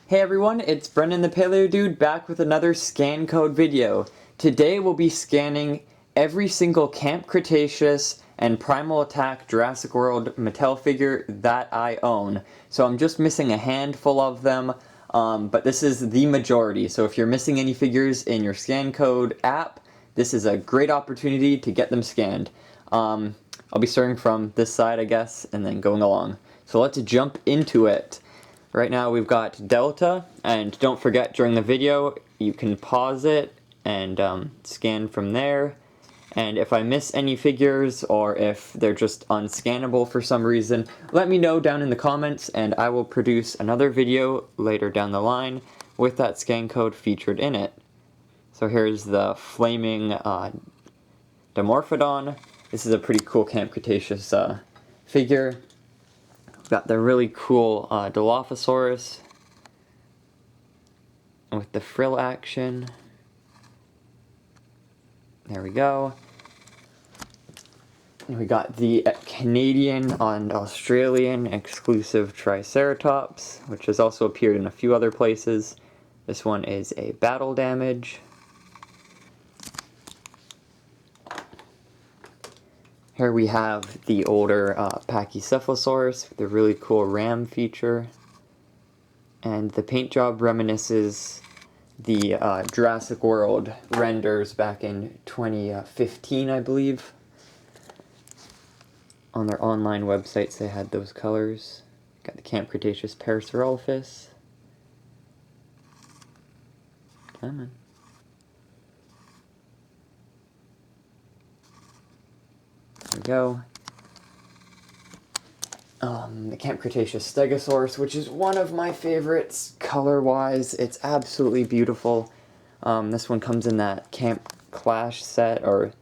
Hey everyone, it's Brendan the Paleo Dude back with another scan code video. Today we'll be scanning every single Camp Cretaceous and Primal Attack Jurassic World Mattel figure that I own. So I'm just missing a handful of them, but this is the majority. So if you're missing any figures in your scan code app, this is a great opportunity to get them scanned. I'll be starting from this side, I guess, and then going along. So let's jump into it. Right now we've got Delta, and don't forget during the video you can pause it and scan from there. And if I miss any figures or if they're just unscannable for some reason, let me know down in the comments and I will produce another video later down the line with that scan code featured in it. So here's the flaming Dimorphodon. This is a pretty cool Camp Cretaceous figure. We've got the really cool Dilophosaurus with the frill action. There we go. And we got the Canadian and Australian exclusive Triceratops, which has also appeared in a few other places. This one is a battle damage. Here we have the older Pachycephalosaurus with the really cool ram feature. And the paint job reminisces the Jurassic World renders back in 2015, I believe. On their online websites they had those colors. Got the Camp Cretaceous Parasaurolophus. Come on. There we go. The Camp Cretaceous Stegosaurus, which is one of my favorites color-wise. It's absolutely beautiful. This one comes in that Camp Clash set, or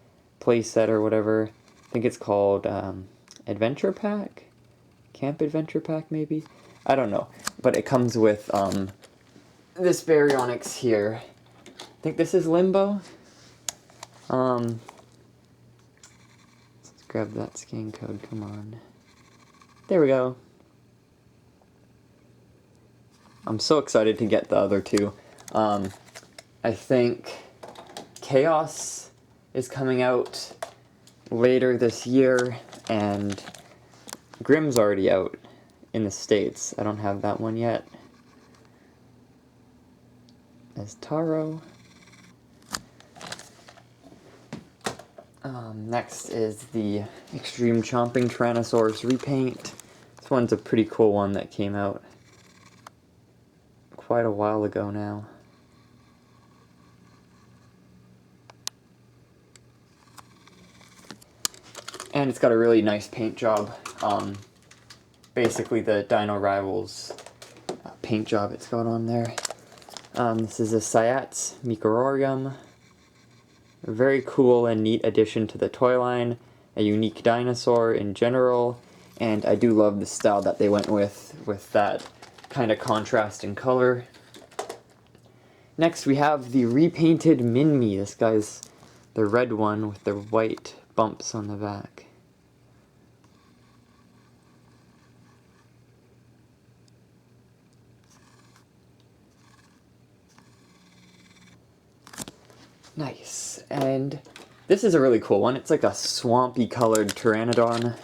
play set, or whatever. I think it's called Adventure Pack? Camp Adventure Pack, maybe? I don't know. But it comes with this baryonyx here. I think this is Limbo. Let's grab that scan code, come on. There we go. I'm so excited to get the other two. I think Chaos is coming out later this year, and Grimm's already out in the States. I don't have that one yet. As Taro. Next is the Extreme Chomping Tyrannosaurus Repaint. This one's a pretty cool one that came out quite a while ago now. And it's got a really nice paint job. Basically the dinorivals paint job it's got on there. This is a Cyats Microrium. A very cool and neat addition to the toy line, a unique dinosaur in general, and I do love the style that they went with that kind of contrast in color. Next we have the repainted Minmi. This guy's the red one with the white bumps on the back. Nice. And this is a really cool one. It's like a swampy colored Pteranodon.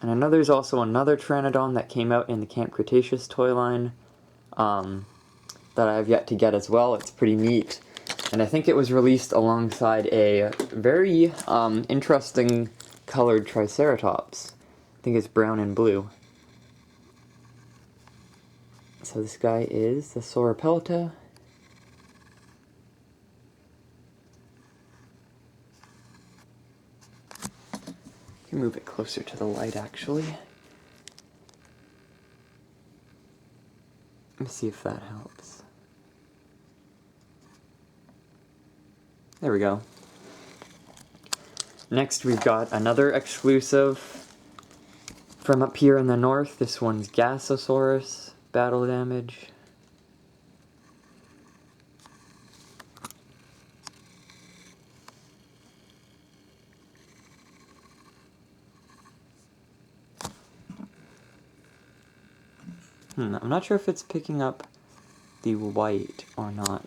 And I know there's also another Pteranodon that came out in the Camp Cretaceous toy line that I have yet to get as well. It's pretty neat. And I think it was released alongside a very interesting colored Triceratops. I think it's brown and blue. So this guy is the Sauropelta. You can move it closer to the light, actually. Let me see if that helps. There we go. Next we've got another exclusive from up here in the north. This one's Gassosaurus. Battle damage. I'm not sure if it's picking up the white or not.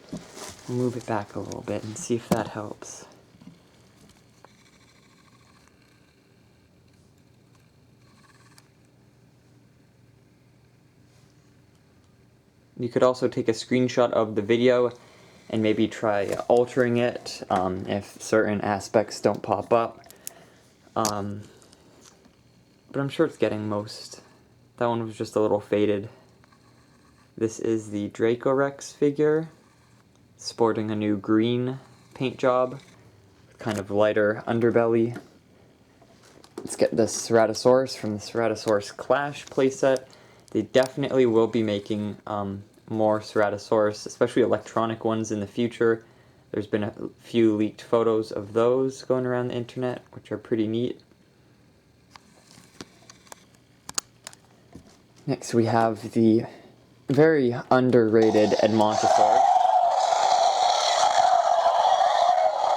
Move it back a little bit and see if that helps. You could also take a screenshot of the video and maybe try altering it if certain aspects don't pop up. But I'm sure it's getting most. That one was just a little faded. This is the Dracorex figure, sporting a new green paint job, kind of lighter underbelly. Let's get the Ceratosaurus from the Ceratosaurus Clash playset. They definitely will be making more Ceratosaurus, especially electronic ones in the future. There's been a few leaked photos of those going around the internet, which are pretty neat. Next we have the very underrated Edmontosaurus.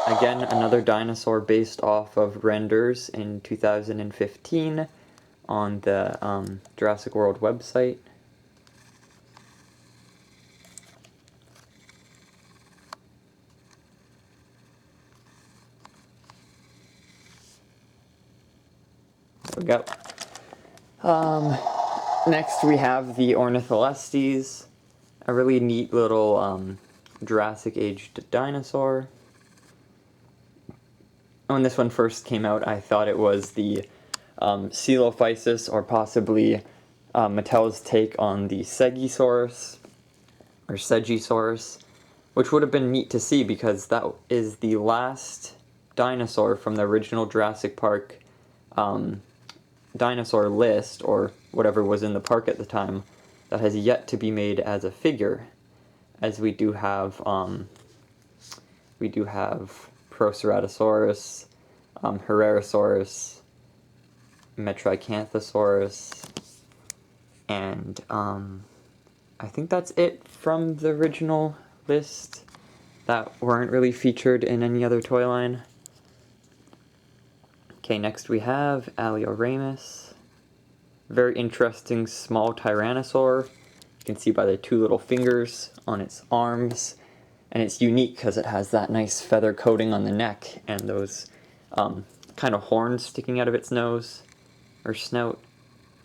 Again, another dinosaur based off of renders in 2015 on the Jurassic World website. There we go. Next we have the Ornitholestes, a really neat little Jurassic aged dinosaur. When this one first came out, I thought it was the Coelophysis, or possibly Mattel's take on the Stegosaurus, or Stegosaurus, which would have been neat to see because that is the last dinosaur from the original Jurassic Park dinosaur list, or whatever was in the park at the time, that has yet to be made as a figure, as we do have Proceratosaurus, Herrerasaurus, Majungasaurus, and I think that's it from the original list that weren't really featured in any other toy line. Okay, next we have Gallimimus. Very interesting small Tyrannosaur. You can see by the two little fingers on its arms. And it's unique because it has that nice feather coating on the neck and those kind of horns sticking out of its nose or snout.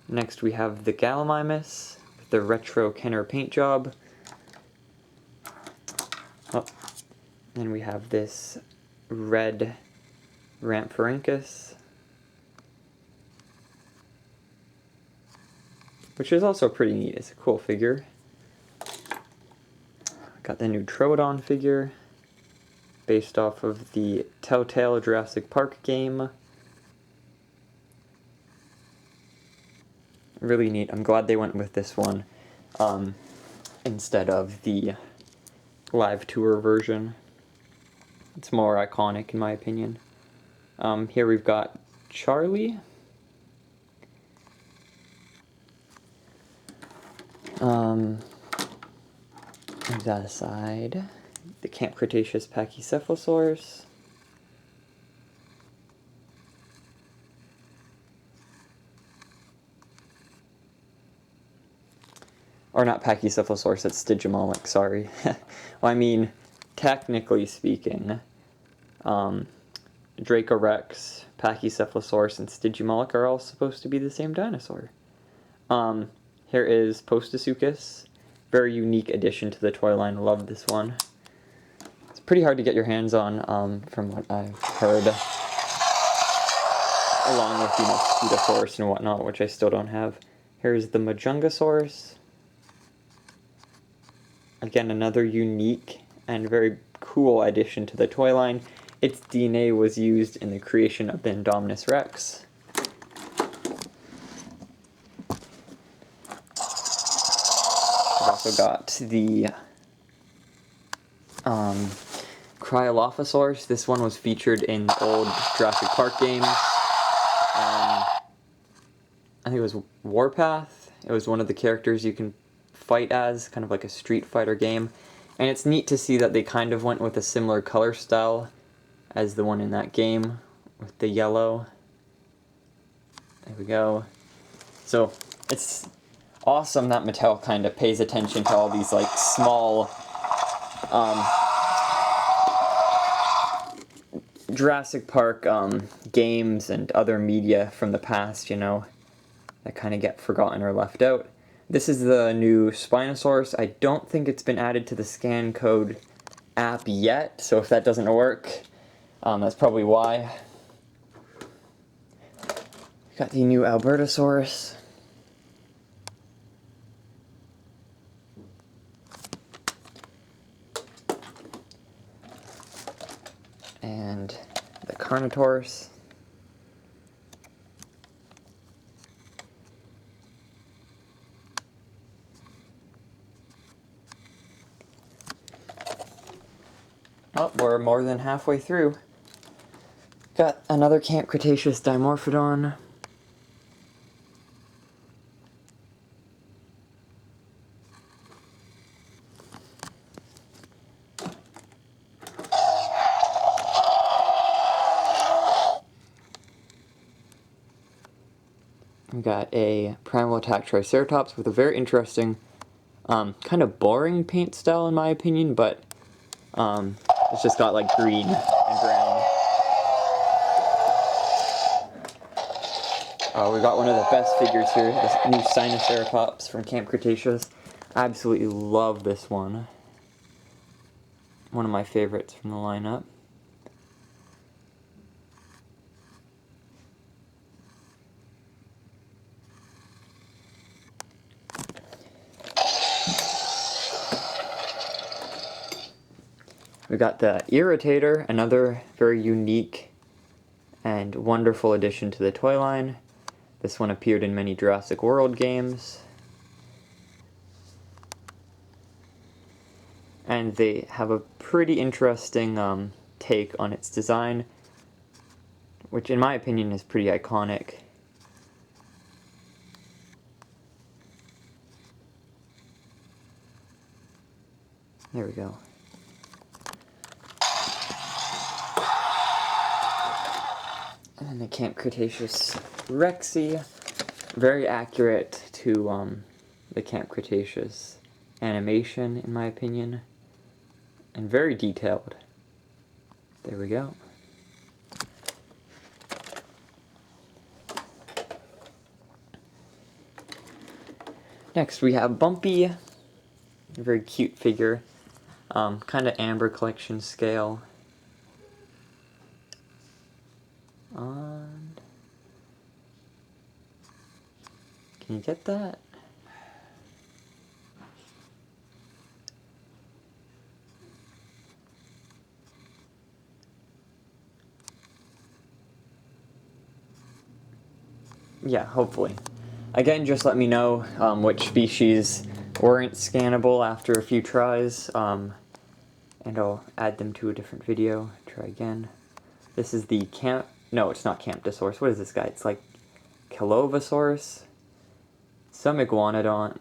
Next we have the Gallimimus with the retro Kenner paint job. Oh, then we have this red Rampharinkus, which is also pretty neat. It's a cool figure. Got the new Troodon figure, based off of the Telltale Jurassic Park game. Really neat. I'm glad they went with this one instead of the live tour version. It's more iconic in my opinion. Here we've got Charlie. Move that aside. The Camp Cretaceous Pachycephalosaurus. Or not Pachycephalosaurus, that's Stygimoloch, sorry. Well, I mean, technically speaking, Dracorex, Pachycephalosaurus, and Stygimoloch are all supposed to be the same dinosaur. Here is Proceratosaurus. Very unique addition to the toy line. Love this one. It's pretty hard to get your hands on, from what I've heard. Along with, Stegosaurus and whatnot, which I still don't have. Here's the Majungasaurus. Again, another unique and very cool addition to the toy line. Its DNA was used in the creation of the Indominus Rex. I've also got the Cryolophosaurus. This one was featured in the old Jurassic Park games. I think it was Warpath. It was one of the characters you can fight as, kind of like a Street Fighter game. And it's neat to see that they kind of went with a similar color style as the one in that game, with the yellow. There we go. So, it's awesome that Mattel kind of pays attention to all these like small Jurassic Park games and other media from the past, you know, that kind of get forgotten or left out. This is the new Spinosaurus. I don't think it's been added to the scan code app yet, so if that doesn't work, that's probably why. Got the new albertosaurus. And the Carnotaurus. Oh, we're more than halfway through. Got another Camp Cretaceous Dimorphodon. We got a Primal attack Triceratops with a very interesting, kind of boring paint style in my opinion, but it's just got like green and brown. We got one of the best figures here, this new Sinoceratops from Camp Cretaceous. I absolutely love this one. One of my favorites from the lineup. We got the Irritator, another very unique and wonderful addition to the toy line. This one appeared in many Jurassic World games. And they have a pretty interesting take on its design, which in my opinion is pretty iconic. There we go. And the Camp Cretaceous Rexy, very accurate to the Camp Cretaceous animation in my opinion, and very detailed. There we go. Next we have Bumpy, a very cute figure, kind of Amber Collection scale. And can you get that? Yeah, hopefully. Again, just let me know which species weren't scannable after a few tries, and I'll add them to a different video. Try again. This is the no, it's not Camptosaurus. What is this guy? It's like Killovasaurus? Some iguanodon.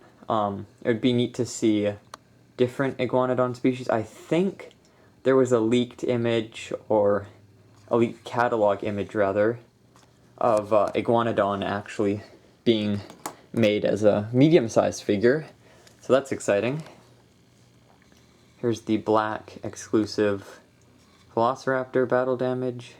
It would be neat to see different iguanodon species. I think there was a leaked image, or a leaked catalog image rather, of iguanodon actually being made as a medium-sized figure. So that's exciting. Here's the black exclusive Velociraptor battle damage.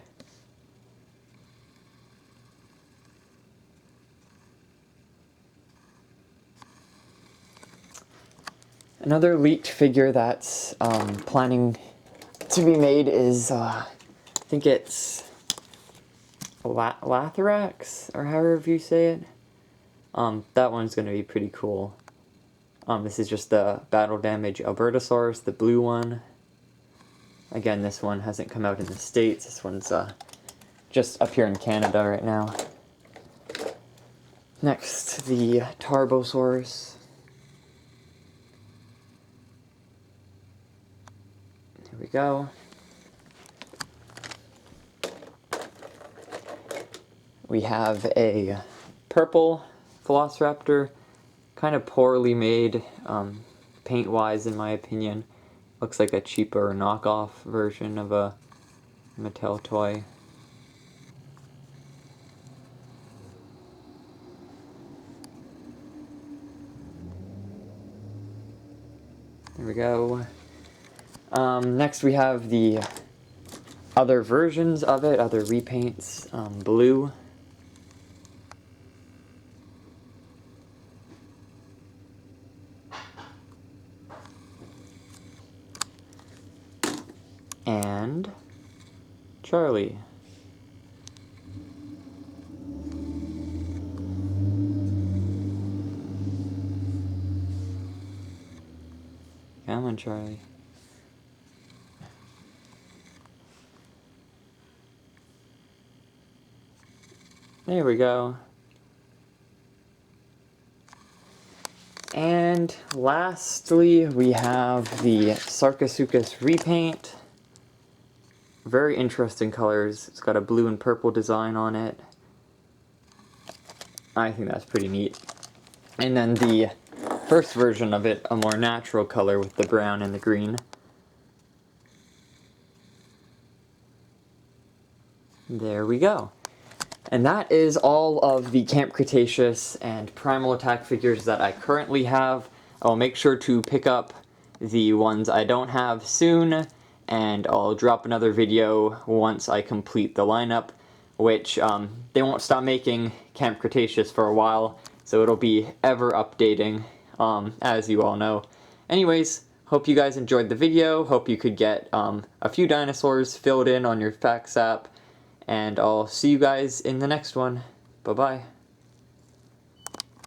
Another leaked figure that's planning to be made is, I think it's Lathorax, or however you say it. That one's going to be pretty cool. This is just the battle damage albertosaurus, the blue one. Again, this one hasn't come out in the States. This one's just up here in Canada right now. Next, the Tarbosaurus. Here we go. We have a purple Velociraptor, kind of poorly made, paint-wise in my opinion. Looks like a cheaper knockoff version of a Mattel toy. There we go. Next we have the other versions of it, other repaints, blue. And Charlie. Come on, Charlie. There we go. And lastly, we have the Sarkasuchus Repaint. Very interesting colors. It's got a blue and purple design on it. I think that's pretty neat. And then the first version of it, a more natural color with the brown and the green. There we go. And that is all of the Camp Cretaceous and Primal Attack figures that I currently have. I'll make sure to pick up the ones I don't have soon, and I'll drop another video once I complete the lineup, which they won't stop making Camp Cretaceous for a while, so it'll be ever updating, as you all know. Anyways, hope you guys enjoyed the video, hope you could get a few dinosaurs filled in on your facts app, and I'll see you guys in the next one. Bye-bye.